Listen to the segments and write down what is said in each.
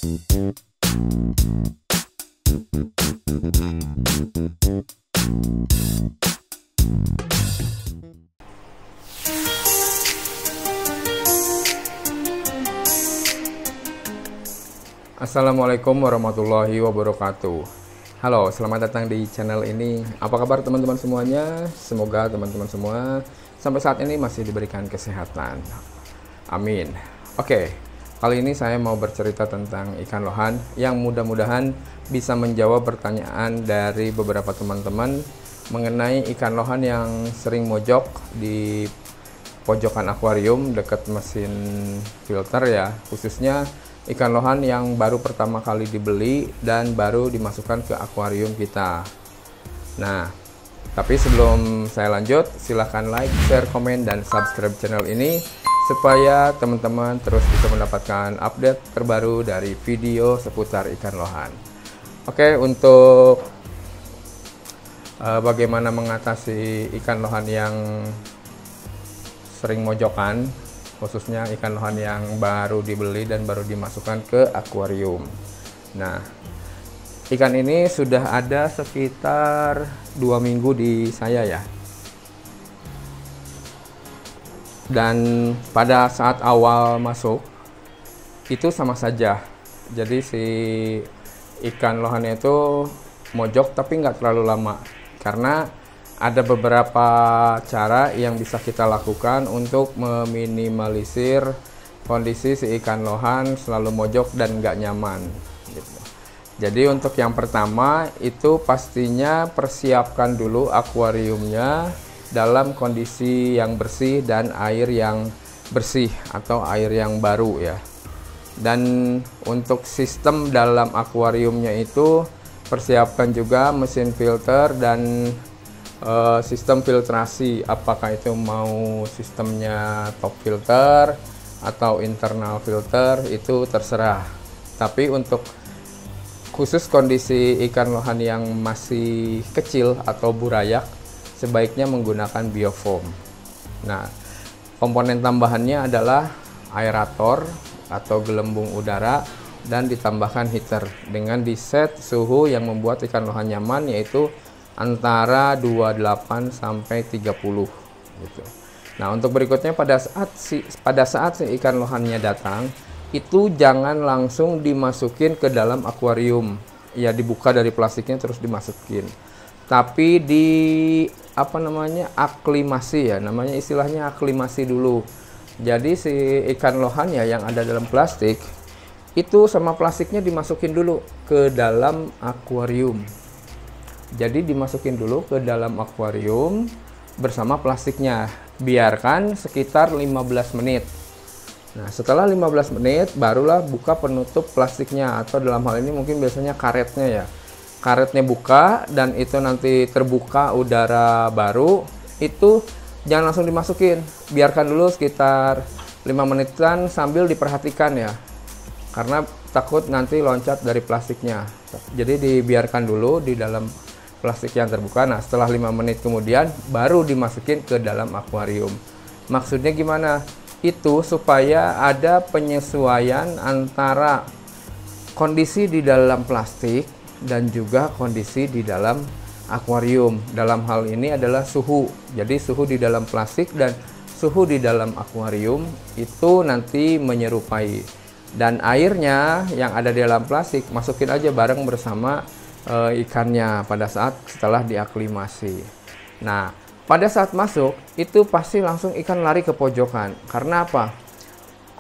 Assalamualaikum warahmatullahi wabarakatuh. Halo, selamat datang di channel ini. Apa kabar teman-teman semuanya? Semoga teman-teman semua sampai saat ini masih diberikan kesehatan. Amin. Oke, kali ini saya mau bercerita tentang ikan lohan yang mudah-mudahan bisa menjawab pertanyaan dari beberapa teman-teman mengenai ikan lohan yang sering mojok di pojokan akuarium dekat mesin filter ya, khususnya ikan lohan yang baru pertama kali dibeli dan baru dimasukkan ke akuarium kita. Nah, tapi sebelum saya lanjut, silahkan like, share, komen, dan subscribe channel ini supaya teman-teman terus bisa mendapatkan update terbaru dari video seputar ikan lohan. Oke, untuk bagaimana mengatasi ikan lohan yang sering mojokan, khususnya ikan lohan yang baru dibeli dan baru dimasukkan ke akuarium. Nah, ikan ini sudah ada sekitar 2 minggu di saya ya. Dan pada saat awal masuk itu sama saja. Jadi si ikan lohannya itu mojok tapi nggak terlalu lama, karena ada beberapa cara yang bisa kita lakukan untuk meminimalisir kondisi si ikan lohan selalu mojok dan nggak nyaman gitu. Jadi untuk yang pertama itu pastinya persiapkan dulu akuariumnya dalam kondisi yang bersih dan air yang bersih atau air yang baru ya. Dan untuk sistem dalam akuariumnya itu persiapkan juga mesin filter dan sistem filtrasi, apakah itu mau sistemnya top filter atau internal filter itu terserah. Tapi untuk khusus kondisi ikan lohan yang masih kecil atau burayak, sebaiknya menggunakan biofoam. Nah, komponen tambahannya adalah aerator atau gelembung udara dan ditambahkan heater dengan di set suhu yang membuat ikan lohan nyaman, yaitu antara 28 sampai 30 gitu. Nah, untuk berikutnya pada saat si ikan lohannya datang, itu jangan langsung dimasukin ke dalam akuarium. Ya, dibuka dari plastiknya terus dimasukin. Tapi aklimasi ya, namanya istilahnya aklimasi dulu. Jadi si ikan lohannya yang ada dalam plastik itu sama plastiknya dimasukin dulu ke dalam akuarium. Jadi dimasukin dulu ke dalam akuarium bersama plastiknya. Biarkan sekitar 15 menit. Nah, setelah 15 menit barulah buka penutup plastiknya, atau dalam hal ini mungkin biasanya karetnya ya. Karetnya buka dan itu nanti terbuka udara baru, itu jangan langsung dimasukin. Biarkan dulu sekitar 5 menitan sambil diperhatikan ya. Karena takut nanti loncat dari plastiknya. Jadi dibiarkan dulu di dalam plastik yang terbuka. Nah, setelah 5 menit kemudian baru dimasukin ke dalam akuarium. Maksudnya gimana? Itu supaya ada penyesuaian antara kondisi di dalam plastik dan juga kondisi di dalam akuarium. Dalam hal ini adalah suhu. Jadi suhu di dalam plastik dan suhu di dalam akuarium itu nanti menyerupai. Dan airnya yang ada di dalam plastik masukin aja bareng bersama ikannya pada saat setelah diaklimasi. Nah, pada saat masuk itu pasti langsung ikan lari ke pojokan. Karena apa?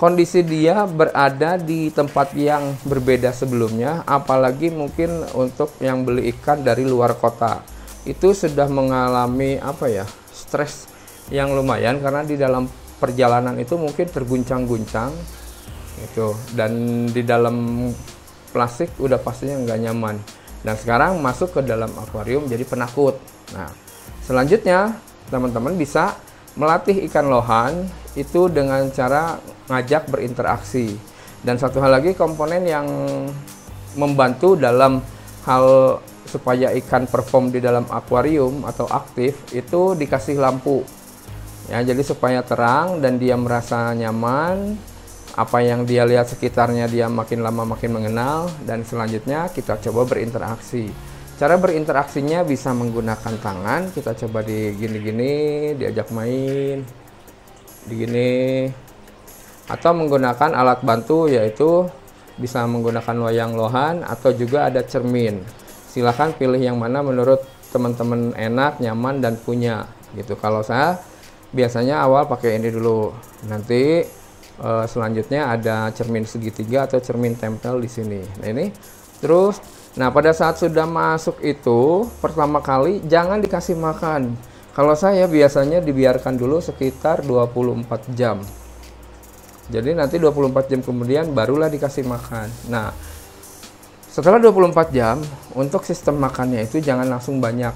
Kondisi dia berada di tempat yang berbeda sebelumnya, apalagi mungkin untuk yang beli ikan dari luar kota. Itu sudah mengalami stres yang lumayan, karena di dalam perjalanan itu mungkin terguncang-guncang gitu, dan di dalam plastik udah pastinya nggak nyaman. Dan sekarang masuk ke dalam akuarium jadi penakut. Nah, selanjutnya teman-teman bisa melatih ikan lohan itu dengan cara ngajak berinteraksi. Dan satu hal lagi, komponen yang membantu dalam hal supaya ikan perform di dalam akuarium atau aktif itu dikasih lampu. Ya, jadi supaya terang dan dia merasa nyaman, apa yang dia lihat sekitarnya, dia makin lama makin mengenal. Dan selanjutnya kita coba berinteraksi. Cara berinteraksinya bisa menggunakan tangan, kita coba di gini-gini, diajak main di gini, atau menggunakan alat bantu, yaitu bisa menggunakan wayang lohan atau juga ada cermin. Silahkan pilih yang mana menurut teman-teman enak, nyaman, dan punya gitu. Kalau saya biasanya awal pakai ini dulu, nanti selanjutnya ada cermin segitiga atau cermin tempel di sini. Nah ini terus, nah pada saat sudah masuk itu pertama kali jangan dikasih makan. Kalau saya biasanya dibiarkan dulu sekitar 24 jam. Jadi nanti 24 jam kemudian barulah dikasih makan. Nah setelah 24 jam untuk sistem makannya itu jangan langsung banyak.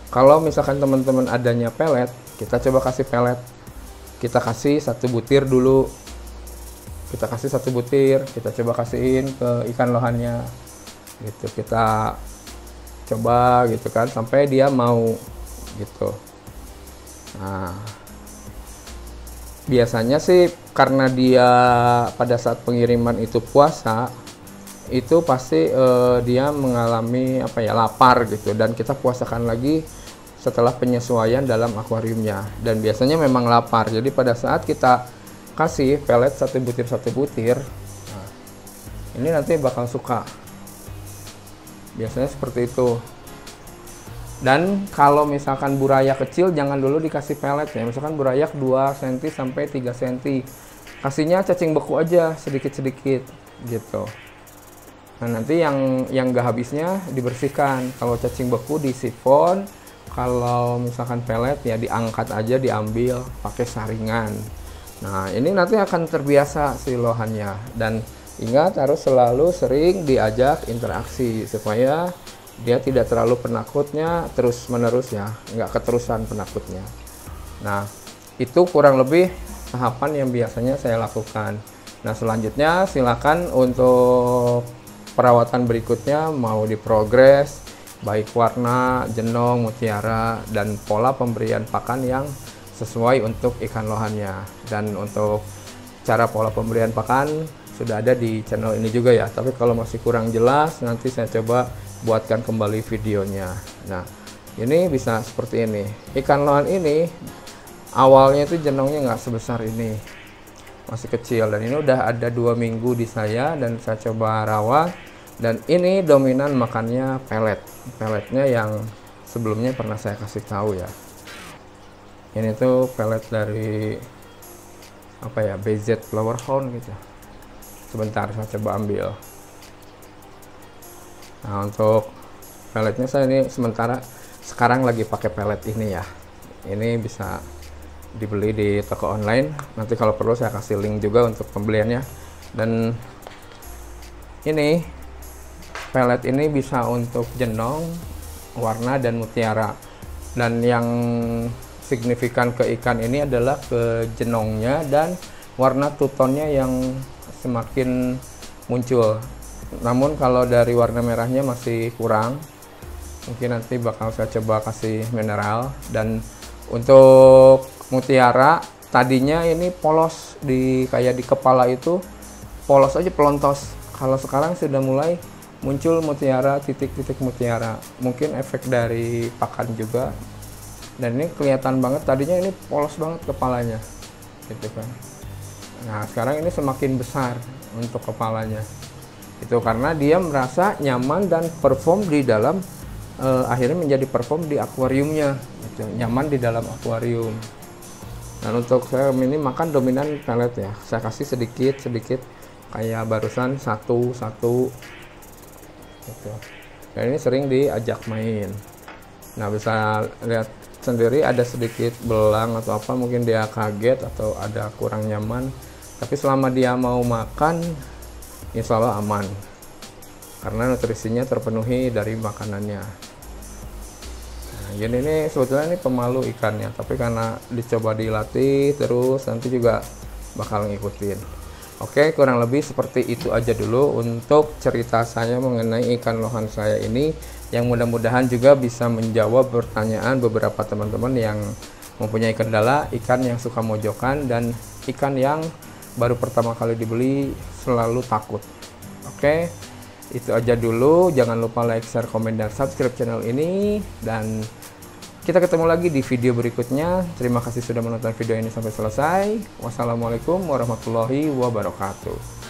Kalau misalkan teman-teman adanya pelet, kita coba kasih pelet. Kita kasih 1 butir dulu. Kita kasih 1 butir, kita coba kasihin ke ikan lohannya. Gitu, kita coba gitu kan sampai dia mau gitu. Nah, biasanya sih karena dia pada saat pengiriman itu puasa, itu pasti dia mengalami apa ya, lapar gitu, dan kita puasakan lagi setelah penyesuaian dalam akuariumnya, dan biasanya memang lapar. Jadi pada saat kita kasih pelet 1 butir, nah, ini nanti bakal suka. Biasanya seperti itu. Dan kalau misalkan burayak kecil jangan dulu dikasih pelet ya. Misalkan burayak 2 cm sampai 3 cm. Kasihnya cacing beku aja sedikit-sedikit gitu. Nah, nanti yang nggak habisnya dibersihkan. Kalau cacing beku disifon, kalau misalkan pelet ya diangkat aja, diambil pakai saringan. Nah, ini nanti akan terbiasa si lohannya. Dan ingat harus selalu sering diajak interaksi supaya dia tidak terlalu penakutnya terus menerus ya, nggak keterusan penakutnya. Nah, itu kurang lebih tahapan yang biasanya saya lakukan. Nah, selanjutnya silakan untuk perawatan berikutnya mau diprogres, baik warna, jenong, mutiara, dan pola pemberian pakan yang sesuai untuk ikan lohannya. Dan untuk cara pola pemberian pakan sudah ada di channel ini juga ya, tapi kalau masih kurang jelas nanti saya coba buatkan kembali videonya. Nah, ini bisa seperti ini. Ikan lohan ini awalnya itu jenongnya nggak sebesar ini, masih kecil, dan ini udah ada 2 minggu di saya dan saya coba rawat. Dan ini dominan makannya peletnya yang sebelumnya pernah saya kasih tahu ya. Ini tuh pelet dari apa ya, BZ Flower Hound gitu. Sebentar saya coba ambil. Nah, untuk peletnya saya ini sementara sekarang lagi pakai pelet ini ya. Ini bisa dibeli di toko online. Nanti kalau perlu saya kasih link juga untuk pembeliannya. Dan ini pelet ini bisa untuk jenong, warna, dan mutiara. Dan yang signifikan ke ikan ini adalah ke jenongnya dan warna tutonnya yang semakin muncul. Namun kalau dari warna merahnya masih kurang, mungkin nanti bakal saya coba kasih mineral. Dan untuk mutiara tadinya ini polos, kayak di kepala itu polos aja, pelontos. Kalau sekarang sudah mulai muncul mutiara, titik-titik mutiara. Mungkin efek dari pakan juga. Dan ini kelihatan banget, tadinya ini polos banget kepalanya gitu kan. Nah, sekarang ini semakin besar untuk kepalanya. Itu karena dia merasa nyaman dan perform di dalam akhirnya menjadi perform di akuariumnya gitu. Nyaman di dalam akuarium. Dan untuk saya ini makan dominan pelet ya. Saya kasih sedikit-sedikit kayak barusan satu gitu. Dan ini sering diajak main. Nah, bisa lihat sendiri ada sedikit belang atau apa, mungkin dia kaget atau ada kurang nyaman. Tapi selama dia mau makan, insya Allah aman. Karena nutrisinya terpenuhi dari makanannya. Nah, jadi ini sebetulnya ini pemalu ikannya, tapi karena dicoba dilatih terus nanti juga bakal ngikutin. Oke, kurang lebih seperti itu aja dulu untuk cerita saya mengenai ikan lohan saya ini, yang mudah-mudahan juga bisa menjawab pertanyaan beberapa teman-teman yang mempunyai kendala ikan yang suka mojokan dan ikan yang baru pertama kali dibeli selalu takut. Oke, itu aja dulu. Jangan lupa like, share, komen, dan subscribe channel ini. Dan kita ketemu lagi di video berikutnya. Terima kasih sudah menonton video ini sampai selesai. Wassalamualaikum warahmatullahi wabarakatuh.